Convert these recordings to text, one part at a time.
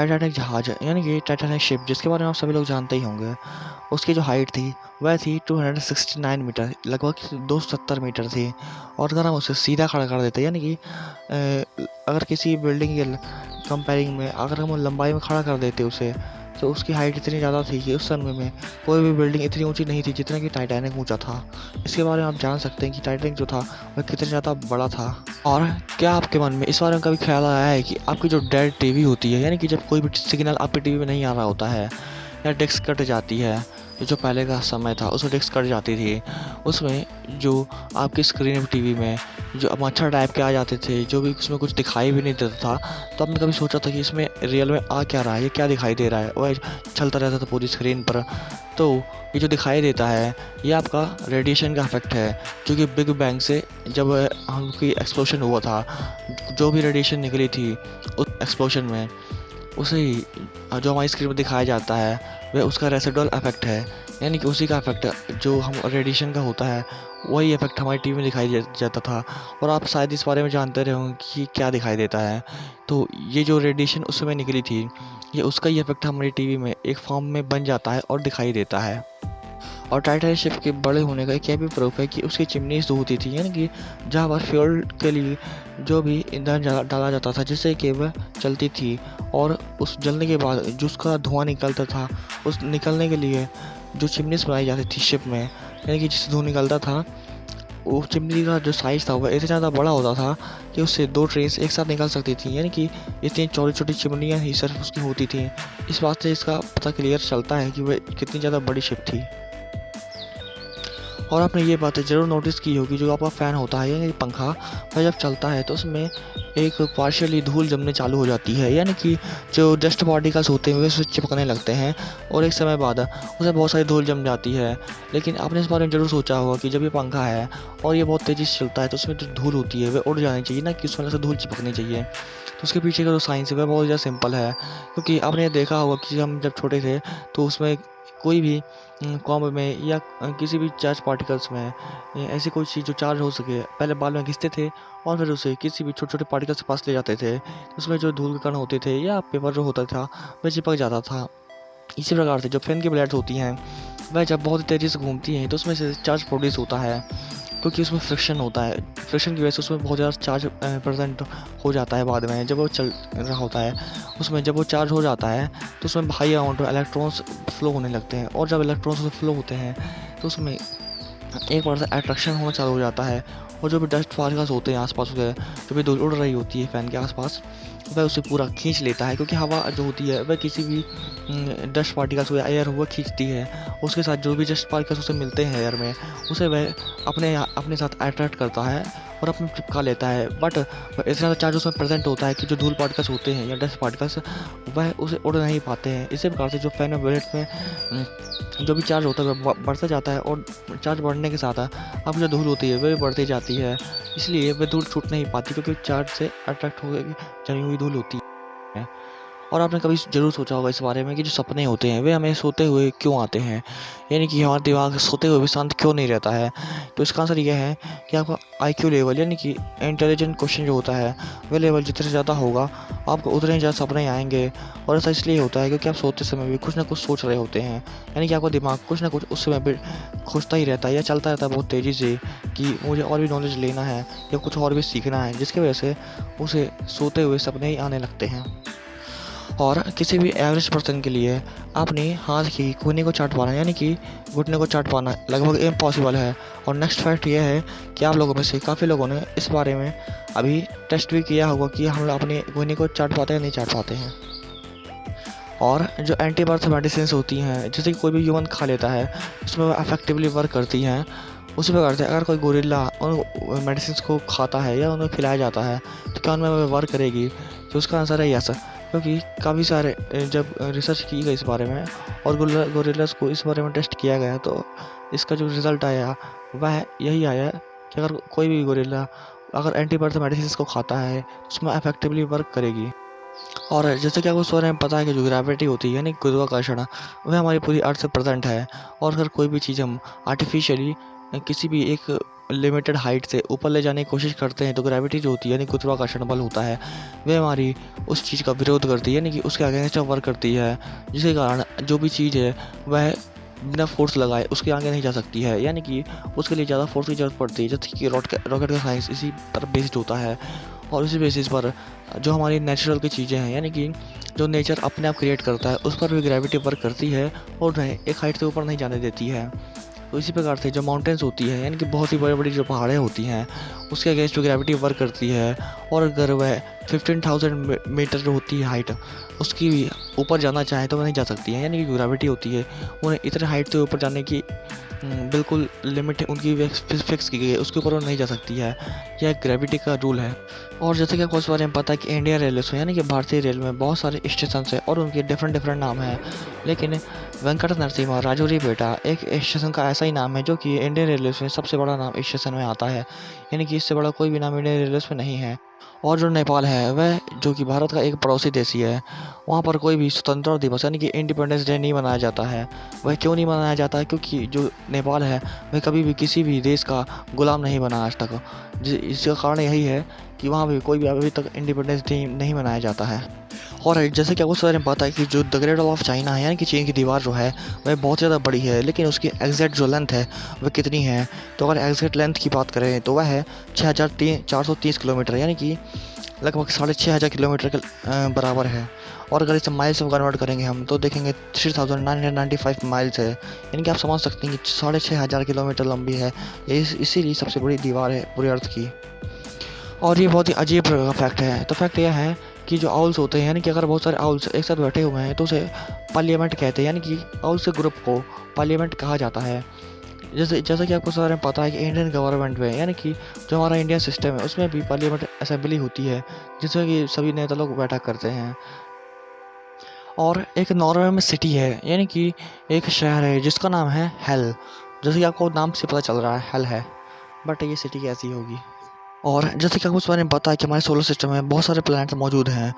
Titanic जहाज यानी कि टाइटैनिक शिप, जिसके बारे में आप सभी लोग जानते ही होंगे, उसकी जो हाइट थी वह थी 269 मीटर, लगभग 270 मीटर थी। और अगर हम उसे सीधा खड़ा कर देते यानी कि अगर किसी बिल्डिंग के कंपेयरिंग में अगर हम लंबाई में खड़ा कर देते उसे, तो उसकी हाइट इतनी ज़्यादा थी कि उस समय में कोई भी बिल्डिंग इतनी ऊंची नहीं थी जितना कि टाइटैनिक ऊंचा था। इसके बारे में आप जान सकते हैं कि टाइटैनिक जो था वह कितना ज़्यादा बड़ा था। और क्या आपके मन में इस बारे में कभी ख्याल आया है कि आपकी जो डेड टीवी होती है, यानी कि जब कोई भी सिग्नल आपकी टीवी में नहीं आ रहा होता है या डिस्क कट जाती है, जो पहले का समय था उसमें डिस्क कट जाती थी, उसमें जो आपकी स्क्रीन टीवी में जो मच्छर टाइप के आ जाते थे, जो भी उसमें कुछ दिखाई भी नहीं देता था, तो आपने कभी सोचा था कि इसमें रियल में आ क्या रहा है, ये क्या दिखाई दे रहा है? वह चलता रहता था पूरी स्क्रीन पर। तो ये जो दिखाई देता है ये आपका रेडिएशन का इफेक्ट है, जो कि बिग बैंग से जब हमकी एक्सप्लोशन हुआ था, जो भी रेडिएशन निकली थी उस एक्सप्लोशन में, उसे ही जो हमारी स्क्रीन पर दिखाया जाता है वह उसका रेसिडुअल इफेक्ट है, यानी कि उसी का इफेक्ट जो हम रेडिएशन का होता है वही इफेक्ट हमारी टीवी में दिखाई जाता था। और आप शायद इस बारे में जानते रहे होंगे कि क्या दिखाई देता है। तो ये जो रेडिएशन उस समय निकली थी, ये उसका ही इफेक्ट हमारी टीवी में एक फॉर्म में बन जाता है और दिखाई देता है। और टाइटैनिक शिप के बड़े होने का एक यह भी प्रूफ है कि उसकी चिमनीज जो होती थी, यानी कि जहाँ पर फ्यूल के लिए जो भी ईंधन डाला जाता था जिससे कि वह चलती थी, और उस जलने के बाद जो उसका धुआं निकलता था, उस निकलने के लिए जो चिमनीज बनाई जाती थी शिप में, यानी कि जिससे धुआं निकलता था, वो चिमनी का जो साइज़ था वह इतना ज़्यादा बड़ा होता था कि उससे 2 ट्रेन एक साथ निकल सकती थी, यानी कि इतनी छोटी छोटी चिमनियाँ ही सिर्फ उसकी होती थी। इस बात से इसका पता क्लियर चलता है कि वह कितनी ज़्यादा बड़ी शिप थी। और आपने ये बातें ज़रूर नोटिस की होगी, जो आपका फ़ैन होता है यानी पंखा, वह जब चलता है तो उसमें एक पार्शियली धूल जमने चालू हो जाती है, यानी कि जो डस्ट पार्टिकल्स होते हैं वे उससे चिपकने लगते हैं और एक समय बाद उसे बहुत सारी धूल जम जाती है। लेकिन आपने इस बारे में ज़रूर सोचा होगा कि जब ये पंखा है और ये बहुत तेज़ी से चलता है तो उसमें जो धूल होती है वह उड़ जानी चाहिए, ना कि उसमें से धूल चिपकनी चाहिए। तो उसके पीछे का जो साइंस है वह बहुत ज़्यादा सिंपल है, क्योंकि आपने देखा होगा कि हम जब छोटे थे तो उसमें कोई भी कॉम्ब में या किसी भी चार्ज पार्टिकल्स में ऐसी कोई चीज़ जो चार्ज हो सके पहले बाल में घिसते थे और फिर उसे किसी भी छोटे छोटे पार्टिकल्स के पास ले जाते थे, उसमें जो धूल के कण होते थे या पेपर जो होता था वह चिपक जाता था। इसी प्रकार से जो फैन की ब्लेड्स होती हैं वह जब बहुत तेज़ी से घूमती हैं तो उसमें से चार्ज प्रोड्यूस होता है, क्योंकि उसमें फ्रिक्शन होता है। फ्रिक्शन की वजह से उसमें बहुत ज़्यादा चार्ज प्रेजेंट हो जाता है बाद में जब वो चल रहा होता है। उसमें जब वो चार्ज हो जाता है तो उसमें हाई अमाउंट में इलेक्ट्रॉन्स फ्लो होने लगते हैं, और जब इलेक्ट्रॉन्स फ्लो होते हैं तो उसमें एक बार से अट्रैक्शन होना चालू हो जाता है, और जो भी डस्ट पार्टिकल्स होते हैं आसपास के, जो भी धूल उड़ रही होती है फ़ैन के आसपास, वह उसे पूरा खींच लेता है, क्योंकि हवा जो होती है वह किसी भी डस्ट पार्टिकल्स हुआ एयर हुआ खींचती है। उसके साथ जो भी डस्ट पार्टिकल्स उसे मिलते हैं एयर में, उसे वह अपने साथ अट्रैक्ट करता है और अपने चिपका लेता है। बट इतना ज़्यादा चार्ज उसमें प्रेजेंट होता है कि जो धूल पार्टिकल्स होते हैं या डस्ट पार्टिकल्स वह उसे उड़ नहीं पाते हैं। इसी प्रकार से जो फैन में ब्लेड में जो भी चार्ज होता है वह बढ़ता जाता है, और चार्ज बढ़ने के साथ अब जो धूल होती है वह भी बढ़ती जाती है, इसलिए वह धूल छूट नहीं पाती, क्योंकि चार्ज से अट्रैक्ट हो जमी हुई धूल होती है। और आपने कभी ज़रूर सोचा होगा इस बारे में कि जो सपने होते हैं वे हमें सोते हुए क्यों आते हैं, यानी कि हमारा दिमाग सोते हुए भी शांत क्यों नहीं रहता है। तो इसका आंसर यह है कि आपका IQ लेवल, यानी कि इंटेलिजेंट क्वेश्चन जो होता है वह लेवल जितना ज़्यादा होगा आपको उतने ही ज़्यादा सपने आएंगे। और ऐसा इसलिए होता है क्योंकि आप सोते समय भी कुछ ना कुछ सोच रहे होते हैं, यानी कि आपका दिमाग कुछ ना कुछ उस समय भी खोजता ही रहता है या चलता रहता है बहुत तेज़ी से कि मुझे और भी नॉलेज लेना है या कुछ और भी सीखना है, जिसकी वजह से उसे सोते हुए सपने ही आने लगते हैं। और किसी भी एवरेज पर्सन के लिए अपने हाथ की कोहनी को चाट पाना, यानी कि घुटने को चाट पाना लगभग इम्पॉसिबल है। और नेक्स्ट फैक्ट यह है कि आप लोगों में से काफ़ी लोगों ने इस बारे में अभी टेस्ट भी किया होगा कि हम लोग अपने कोहनी को चाट पाते हैं या नहीं चाट पाते हैं। और जो एंटी बर्थ मेडिसिन होती हैं जैसे कि कोई भी ह्यूमन खा लेता है उसमें वो इफेक्टिवली वर्क करती हैं, उसी प्रकार से अगर कोई गोरिल्ला उन मेडिसिन को खाता है या उन्हें खिलाया जाता है तो क्या उनमें वर्क करेगी? तो उसका आंसर है यस, क्योंकि काफ़ी सारे जब रिसर्च की गई इस बारे में और गोरिल्लास को इस बारे में टेस्ट किया गया तो इसका जो रिज़ल्ट आया वह यही आया कि अगर कोई भी गोरिल्ला अगर एंटीबर्थ मेडिसिन को खाता है तो उसमें इफेक्टिवली वर्क करेगी। और जैसे कि आपको इस बारे में पता है कि जो ग्रेविटी होती है यानी गुरुत्वाकर्षण वह हमारी पूरी अर्थ से प्रेजेंट है, और अगर कोई भी चीज़ हम आर्टिफिशियली किसी भी एक लिमिटेड हाइट से ऊपर ले जाने की कोशिश करते हैं तो ग्रेविटी जो होती है यानी गुरुत्वाकर्षण बल होता है, वह हमारी उस चीज़ का विरोध करती है, यानी कि उसके अगेंस्ट वर्क करती है, जिसके कारण जो भी चीज़ है वह बिना फोर्स लगाए उसके आगे नहीं जा सकती है, यानी कि उसके लिए ज़्यादा फोर्स की ज़रूरत पड़ती है। जैसे कि रॉकेट का साइंस इसी पर बेस्ड होता है, और इसी बेसिस पर जो हमारी नेचुरल की चीज़ें हैं, यानी कि जो नेचर अपने आप क्रिएट करता है, उस पर भी ग्रेविटी वर्क करती है और उन्हें एक हाइट से ऊपर नहीं जाने देती है। तो इसी प्रकार से जो माउंटेन्स होती है, यानी कि बहुत ही बड़ी बड़ी जो पहाड़ें होती हैं, उसके अगेंस्ट जो ग्रेविटी वर्क करती है, और अगर वह 15,000 मीटर जो होती है हाइट, उसकी भी ऊपर जाना चाहे तो वह नहीं जा सकती है, यानी कि ग्रेविटी होती है उन्हें इतने हाइट से ऊपर जाने की बिल्कुल लिमिट उनकी फिक्स की गई है, उसके ऊपर वो नहीं जा सकती है। यह ग्रेविटी का रूल है। और जैसे कि आपको इस बारे में पता है कि इंडियन रेलवे में, यानी कि भारतीय रेल में बहुत सारे स्टेशन हैं और उनके डिफरेंट डिफरेंट नाम हैं, लेकिन वेंकट नरसिम्हा राजौरीपेटा एक स्टेशन का ऐसा ही नाम है जो कि इंडियन रेलवे में सबसे बड़ा नाम स्टेशन में आता है, यानी कि इससे बड़ा कोई भी नाम इंडियन रेलवे में नहीं है। और जो नेपाल है, वह जो कि भारत का एक पड़ोसी देश ही है, वहाँ पर कोई भी स्वतंत्रता दिवस यानी कि इंडिपेंडेंस डे नहीं मनाया जाता है। वह क्यों नहीं मनाया जाता है? क्योंकि जो नेपाल है वह कभी भी किसी भी देश का गुलाम नहीं बना आज तक। इसका कारण यही है कि वहाँ भी कोई भी अभी तक इंडिपेंडेंस डे नहीं मनाया जाता है। और जैसे कि आपको इस बारे में पता है कि जो the great wall of China है, यानी कि चीन की दीवार जो है वह बहुत ज़्यादा बड़ी है, लेकिन उसकी एग्जैक्ट जो लेंथ है वह कितनी है? तो अगर एग्जैक्ट लेंथ की बात करें तो वह है 6,430 किलोमीटर, यानी कि लगभग 6,500 किलोमीटर के बराबर है। और अगर इसे माइल्स में कन्वर्ट करेंगे हम तो देखेंगे 3,995 माइल्स है, यानी कि आप समझ सकते हैं कि 6,500 किलोमीटर लंबी है। ये इसीलिए सबसे बड़ी दीवार है पूरी अर्थ की। और ये बहुत ही अजीब फैक्ट है। तो फैक्ट यह है कि जो आउल्स होते हैं, यानी कि अगर बहुत सारे आउल्स एक साथ बैठे हुए हैं तो उसे पार्लियामेंट कहते हैं, यानी कि आउल्स के ग्रुप को पार्लियामेंट कहा जाता है। जैसा कि आपको सारे पता है कि इंडियन गवर्नमेंट में, यानी कि जो हमारा इंडियन सिस्टम है उसमें भी पार्लियामेंट असेंबली होती है, जिसमें कि सभी नेता लोग बैठा करते हैं। और एक नॉर्वे में सिटी है, यानी कि एक शहर है जिसका नाम है हेल। जैसे कि आपको नाम से पता चल रहा है हेल है, बट ये सिटी कैसी होगी? और जैसे कि आपको इस बारे में पता है कि हमारे सोलर सिस्टम में बहुत सारे प्लैनेट मौजूद हैं,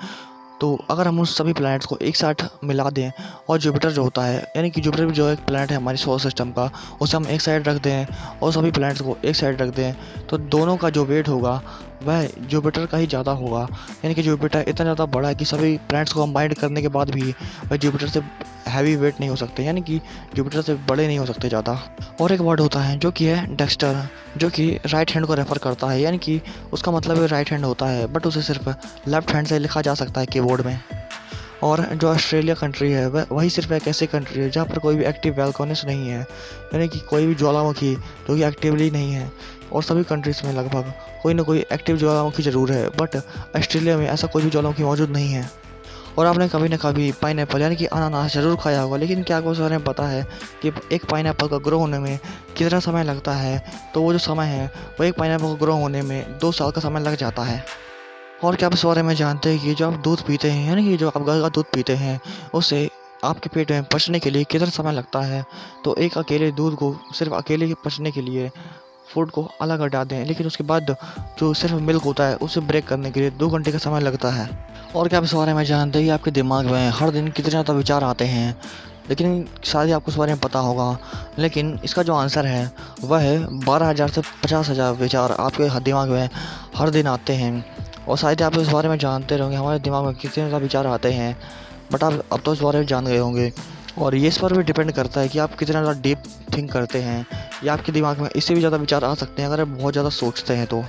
तो अगर हम उन सभी प्लैनेट्स को एक साथ मिला दें और जुपिटर जो होता है, यानी कि जुपिटर भी जो एक प्लैनेट है हमारे सोलर सिस्टम का, उसे हम एक साइड रख दें और सभी प्लैनेट्स को एक साइड रख दें, तो दोनों का जो वेट होगा वह जुपिटर का ही ज़्यादा होगा। यानी कि जुपिटर इतना ज़्यादा बड़ा है कि सभी प्लैनेट्स को कंबाइंड करने के बाद भी वह जुपिटर से हैवी वेट नहीं हो सकते, यानी कि जुपिटर से बड़े नहीं हो सकते ज़्यादा। और एक वर्ड होता है जो कि है डेक्स्टर, जो कि राइट हैंड को रेफर करता है, यानी कि उसका मतलब राइट हैंड होता है, बट उसे सिर्फ लेफ्ट हैंड से लिखा जा सकता है कीबोर्ड में। और जो ऑस्ट्रेलिया कंट्री है वही सिर्फ एक ऐसी कंट्री है जहाँ पर कोई भी एक्टिव वोल्केनोस नहीं है, यानी कि कोई भी ज्वालामुखी जो कि एक्टिवली नहीं है। और सभी कंट्रीज़ में लगभग कोई ना कोई एक्टिव ज्वालामुखी ज़रूर है, बट ऑस्ट्रेलिया में ऐसा कोई भी ज्वालामुखी मौजूद नहीं है। और आपने कभी ना कभी पाइनएप्पल यानी कि अनानास ज़रूर खाया होगा, लेकिन क्या आपको इस बारे में पता है कि एक पाइनएप्पल का ग्रो होने में कितना समय लगता है? तो वो जो समय है वो एक पाइनएप्पल को ग्रो होने में 2 साल का समय लग जाता है। और क्या आप इस बारे में जानते हैं कि जो आप दूध पीते हैं, यानी कि जो आप गाय का दूध पीते हैं, उससे आपके पेट में पचने के लिए कितना समय लगता है? तो एक अकेले दूध को सिर्फ अकेले पचने के लिए फूड को अलग हटा दें, लेकिन उसके बाद जो सिर्फ मिल्क होता है उसे ब्रेक करने के लिए 2 घंटे का समय लगता है। और क्या आप इस बारे में जानते हैं कि आपके दिमाग में हर दिन कितने ज़्यादा विचार आते हैं? लेकिन शायद ही आपको इस बारे में पता होगा, लेकिन इसका जो आंसर है वह है 12,000 से 50,000 विचार आपके दिमाग में हर दिन आते हैं। और शायद आप इस बारे में जानते रहेंगे हमारे दिमाग में कितने ज़्यादा विचार आते हैं, बट आप अब तो इस बारे में जान गए होंगे। और ये इस पर भी डिपेंड करता है कि आप कितना ज़्यादा डीप थिंक करते हैं, या आपके दिमाग में इससे भी ज़्यादा विचार आ सकते हैं अगर आप बहुत ज़्यादा सोचते हैं तो।